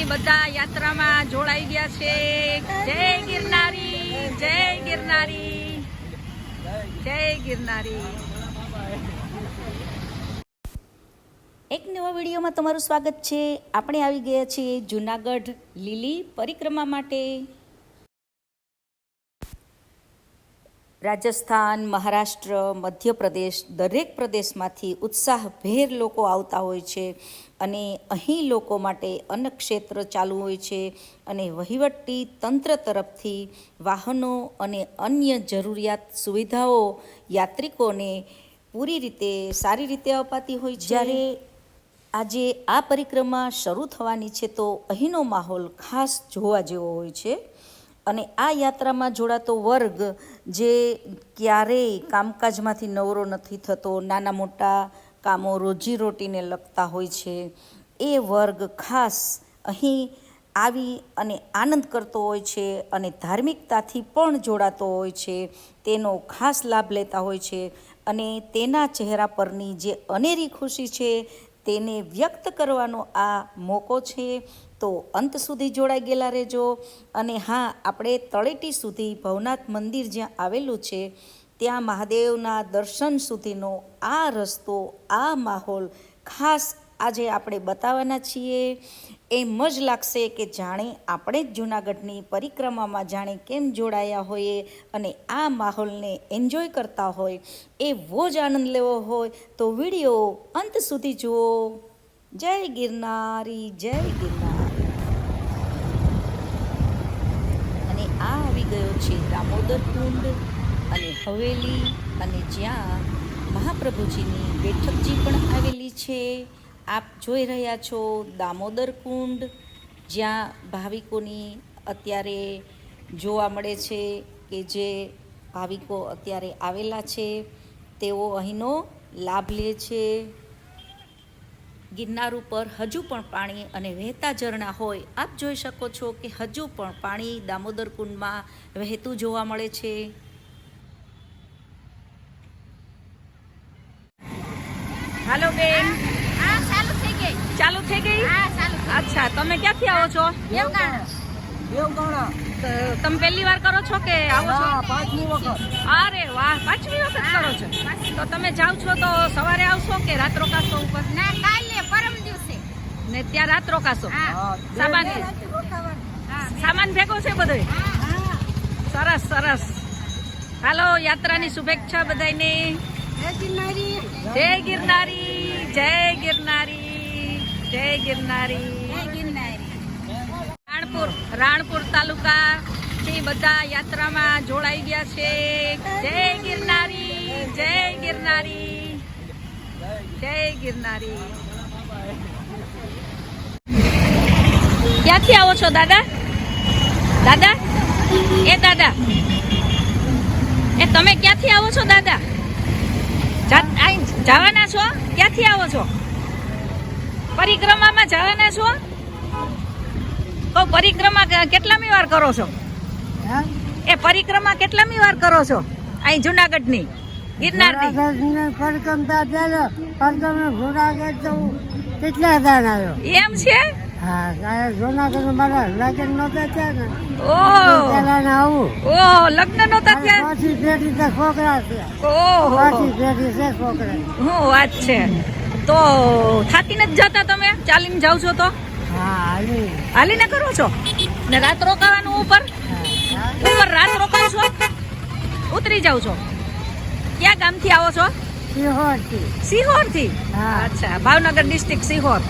બધા યાત્રામાં જોડાઈ ગયા છે. જય ગિરનારી, જય ગિરનારી, જય ગિરનારી. એક નવા વિડીયોમાં તમારું સ્વાગત છે. આપણે આવી ગયા છીએ જૂનાગઢ લીલી પરિક્રમા માટે. રાજસ્થાન, મહારાષ્ટ્ર, મધ્યપ્રદેશ દરેક પ્રદેશમાંથી ઉત્સાહભેર લોકો આવતા હોય છે અને અહીં લોકો માટે અન્નક્ષેત્ર ચાલુ હોય છે અને વહીવટી તંત્ર તરફથી વાહનો અને અન્ય જરૂરિયાત સુવિધાઓ યાત્રિકોને પૂરી રીતે સારી રીતે અપાતી હોય છે. જ્યારે આજે આ પરિક્રમા શરૂ થવાની છે તો અહીંનો માહોલ ખાસ જોવા જેવો હોય છે અને આ યાત્રામાં જોડાતો વર્ગ જે ક્યારેય કામકાજમાંથી નવરો નથી થતો, નાના મોટા કામો રોજીરોટીને લગતા હોય છે, એ વર્ગ ખાસ અહીં આવી અને આનંદ કરતો હોય છે અને ધાર્મિકતાથી પણ જોડાતો હોય છે, તેનો ખાસ લાભ લેતા હોય છે અને તેના ચહેરા પરની જે અનેરી ખુશી છે તેને વ્યક્ત કરવાનો આ મોકો છે. તો અંત સુધી જોડાઈ ગયેલા રહેજો. અને હા, આપણે તળેટી સુધી ભવનાથ મંદિર જ્યાં આવેલું છે ત્યાં મહાદેવના દર્શન સુધીનો આ રસ્તો, આ માહોલ ખાસ આજે આપણે બતાવવાના છીએ. એમ જ લાગશે કે જાણે આપણે જ જૂનાગઢની પરિક્રમામાં જાણે કેમ જોડાયા હોઈએ અને આ માહોલને એન્જોય કરતા હોય, એવો જ આનંદ લેવો હોય તો વિડીયો અંત સુધી જુઓ. જય ગિરનારી, જય ગિરનારી. અને આ આવી ગયો છે દામોદર કુંડ અને હવેલી, અને જ્યાં મહાપ્રભુજીની બેઠકજી પણ આવેલી છે. આપ જોઈ રહ્યા છો દામોદર કુંડ, જ્યાં ભાવિકોની અત્યારે જોવા મળે છે કે જે ભાવિકો અત્યારે આવેલા છે તેઓ અહીંનો લાભ લે છે. ગિરનાર ઉપર હજુ પણ પાણી અને વહેતા ઝરણા હોય. આપ જોઈ શકો છો કે હજુ પણ પાણી દામોદર કુંડમાં વહેતું જોવા મળે છે. હાલો બેન, હા, ચાલુ થઈ ગઈ. ચાલુ થઈ ગઈ? હા, ચાલુ થઈ ગઈ. અચ્છા, તમે ક્યાંથી આવો છો? દેવગાણા. તમે પહેલી વાર કરો છો કે આવો છો? પાંચમી વખત. અરે વાહ, 5મી વખત કરો છો. તો તમે જાઓ છો તો સવારે આવશો કે રાત રોકાશો ઉપર? ના, કાલે પરમ દિવસે. ને ત્યાં રાત રોકાશો? હા. સામાન ભેગો છે બધો? હા. સરસ સરસ. હાલો, યાત્રાની શુભેચ્છા બધાને. જય ગિરનારી. જય ગિરનારી, જય ગિરનારી, જય ગિરનારી. જય ગિરનારી. રાણપુર તાલુકા થી બધા યાત્રામાં જોડાઈ ગયા છે. જય ગિરનારી, જય ગિરનારી, જય ગિરનારી. ક્યાંથી આવો છો દાદા? દાદા, એ દાદા, એ તમે ક્યાંથી આવો છો દાદા? જવાના છો? ક્યાંથી આવો છો? પરિક્રમામાં જવાના છો? તો પરિક્રમા કેટલામી વાર કરો છો? એ પરિક્રમા કેટલામી વાર કરો છો અહીં જુનાગઢની ગિરનારની? એમ છે? ઓહ, લગ્ન નહોતા ત્યાં? ઓહ, વાત છે. તો થાકી નથી જતા તમે? ચાલીને જાવ છો તો? હાલીને કરો છો ને રાત રોકાવાનું ઉપર રાત રોકાવ છો? ઉતરી જાવ છો? ક્યાં ગામથી આવો છો? સિહોર થી? અચ્છા, ભાવનગર ડિસ્ટ્રિક્ટ, સિહોર.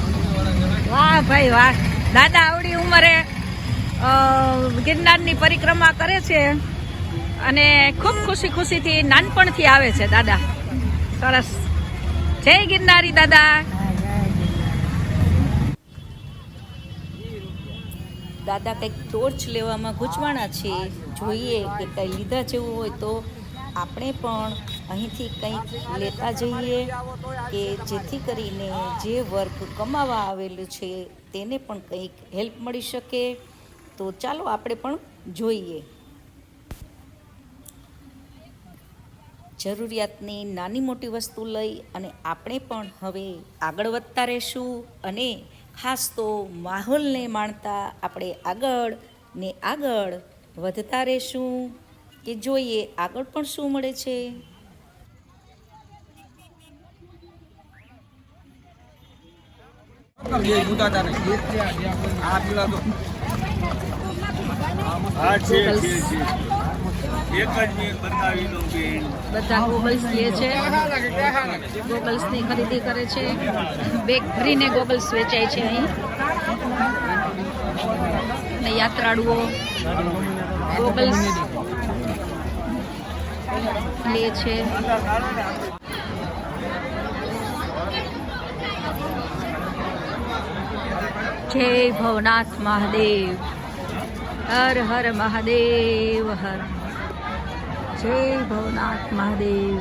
વાહ ભાઈ વાહ. દાદા આવડી ઉંમરે ગિરનારની પરિક્રમા કરે છે અને ખૂબ ખુશી ખુશીથી નાનપણથી આવે છે દાદા. સરસ. જય ગિરનારી દાદા. દાદા કંઈક ટોર્ચ લેવામાં ગૂંચવાણા છે. જોઈએ કે કંઈ લીધા જેવું હોય તો આપણે પણ અહીંથી કંઈક લેતા જઈએ કે જેથી કરીને જે વર્ગ કમાવા આવેલું છે તેને પણ કંઈક હેલ્પ મળી શકે. તો ચાલો આપણે પણ જોઈએ. જરૂરિયાતની નાની મોટી વસ્તુ લઈ અને આપણે પણ હવે આગળ વધતા રહીશું અને ખાસ તો માહોલને માણતા આપણે આગળ ને આગળ વધતા રહેશું કે જોઈએ આગળ પણ શું મળે છે. બધા ગોગલ્સ લે છે, ગોગલ્સની ખરીદી કરે છે. બેગ ભરીને ગોગલ્સ વેચાય છે અહીં. અને યાત્રાળુઓ ગોગલ્સ લે છે. જય ભવનાથ મહાદેવ, હર હર મહાદેવ, હર જય ભવનાથ મહાદેવ.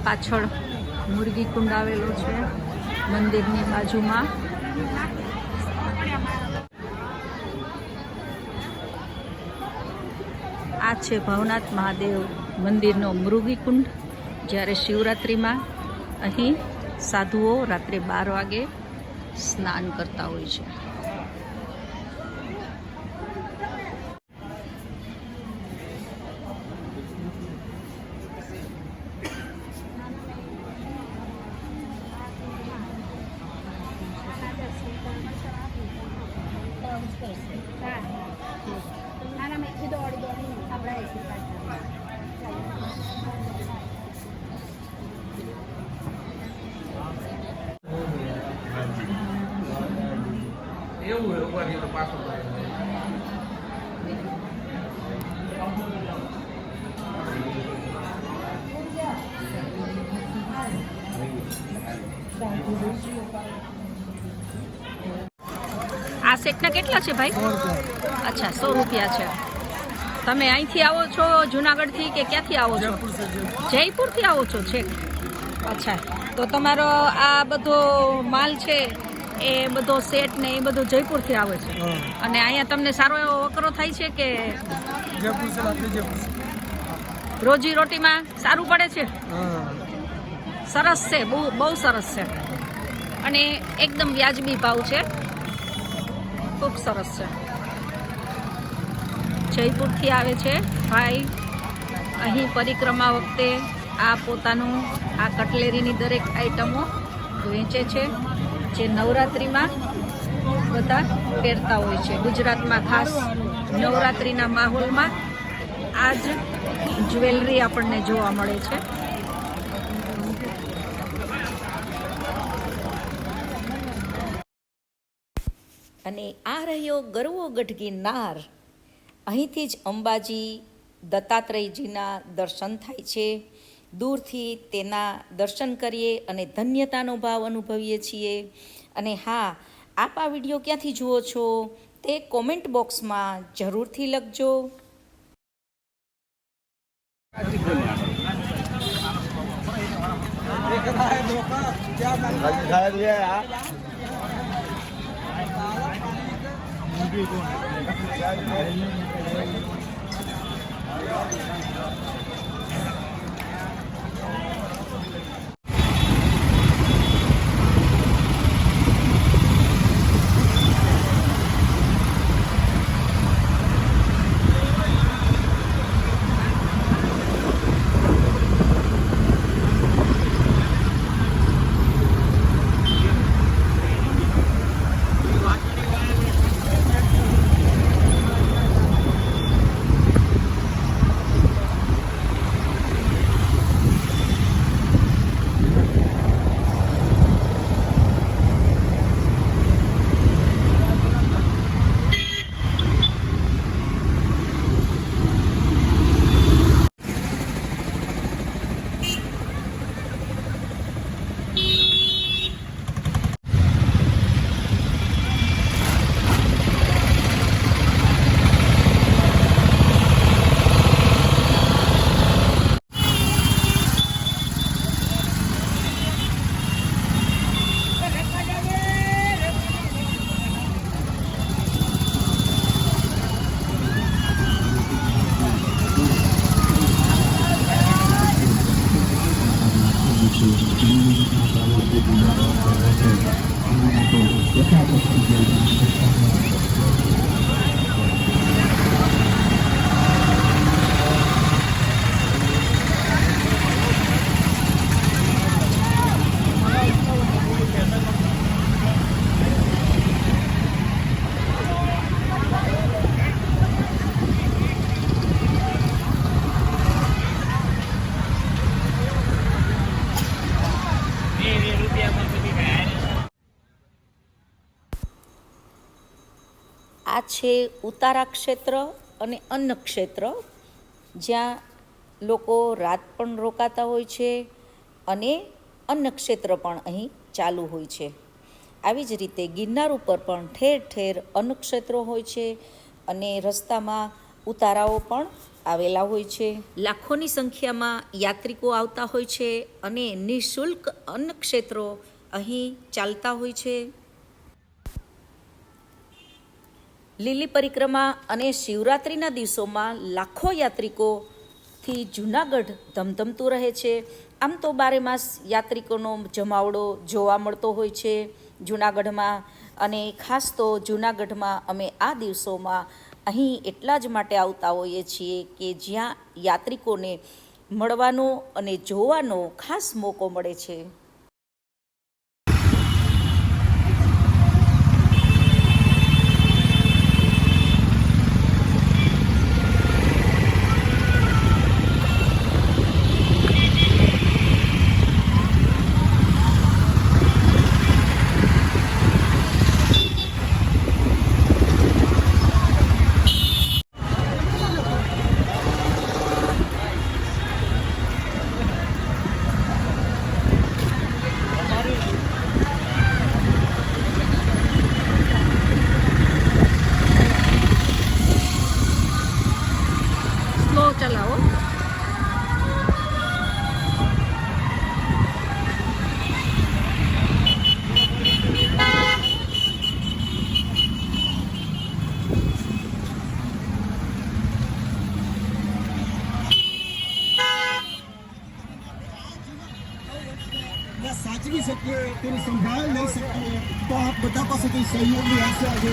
પાછળ મુરગી કુંડ આવેલો છે મંદિરની બાજુમાં. આ છે ભવનાથ મહાદેવ મંદિરનો મૃગી કુંડ. જ્યારે શિવરાત્રિમાં અહીં સાધુઓ રાત્રે 12 વાગે સ્નાન કરતા હોય છે. આ સેટના કેટલા છે ભાઈ? અચ્છા, 100 રૂપિયા છે. તમે અહીંથી આવો છો જુનાગઢથી કે ક્યાંથી આવો છો? જયપુરથી આવો છો છેક? અચ્છા, તો તમારો આ બધો માલ છે એ બધો સેટ ને એ બધો જયપુરથી આવે છે. અને અહીંયા તમને સારો એવો વકરો થાય છે કે રોજી રોટીમાં સારું પડે છે? સરસ છે, બહુ સરસ છે. અને એકદમ વ્યાજબી ભાવ છે, ખૂબ સરસ છે. જયપુરથી આવે છે ભાઈ. અહીં પરિક્રમા વખતે આ પોતાનું આ કટલેરીની દરેક આઈટમો વેચે છે, જે નવરાત્રિમાં બધા પહેરતા હોય છે. ગુજરાતમાં ખાસ નવરાત્રિના માહોલમાં આ જ જ્વેલરી આપણને જોવા મળે છે. અને આ રહ્યો ગરવો ગઢ ગિરનાર. અહીંથી જ અંબાજી દત્તાત્રેયજીના દર્શન થાય છે. દૂરથી તેના દર્શન કરીએ અને ધન્યતાનો ભાવ અનુભવીએ છીએ. અને હા, આપ આ વિડીયો ક્યાંથી જુઓ છો તે કોમેન્ટ બોક્સમાં જરૂરથી લખજો. આ છે ઉતારા ક્ષેત્ર અને અન્ન ક્ષેત્ર, જ્યાં લોકો રાત પણ રોકાતા હોય છે અને અન્ન ક્ષેત્ર પણ અહીં ચાલુ હોય છે. આવી જ રીતે ગિરનાર ઉપર પણ ઠેર ઠેર અન્ન ક્ષેત્રો હોય છે અને રસ્તામાં ઉતારાઓ પણ આવેલા હોય છે. લાખોની સંખ્યામાં યાત્રિકો આવતા હોય છે અને નિઃશુલ્ક અન્ન ક્ષેત્રો અહીં ચાલતા હોય છે. લીલી પરિક્રમા અને શિવરાત્રિના દિવસોમાં લાખો યાત્રિકોથી જૂનાગઢ ધમધમતું રહે છે. આમ તો બારે માસ યાત્રિકોનો જમાવડો જોવા મળતો હોય છે જૂનાગઢમાં, અને ખાસ તો જૂનાગઢમાં અમે આ દિવસોમાં અહીં એટલા જ માટે આવતા હોઈએ છીએ કે જ્યાં યાત્રિકોને મળવાનો અને જોવાનો ખાસ મોકો મળે છે. સ્લો ચલાવો. સાચવી શકીએ, તેની સંભાળ લઈ શકીએ, તો આપ બધા પાસેથી સહયોગની આશા છે.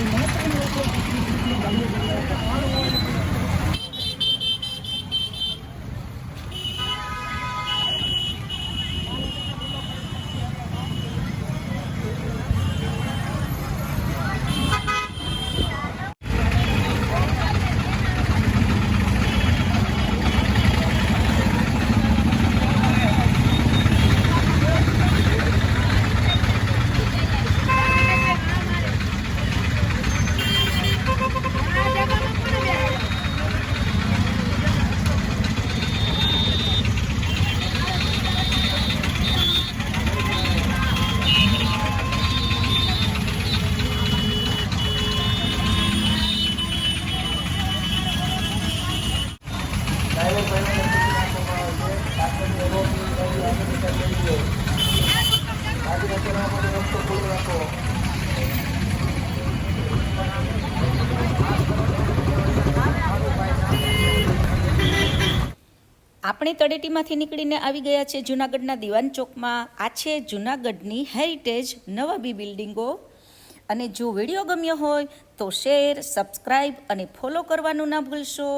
આપણે તળેટીમાંથી નીકળીને આવી ગયા છે જૂનાગઢના દિવાન ચોકમાં. આ છે જૂનાગઢની હેરિટેજ નવાબી બિલ્ડિંગો. અને જો વિડીયો ગમ્યો હોય તો શેર, સબસ્ક્રાઈબ અને ફોલો કરવાનું ના ભૂલશો.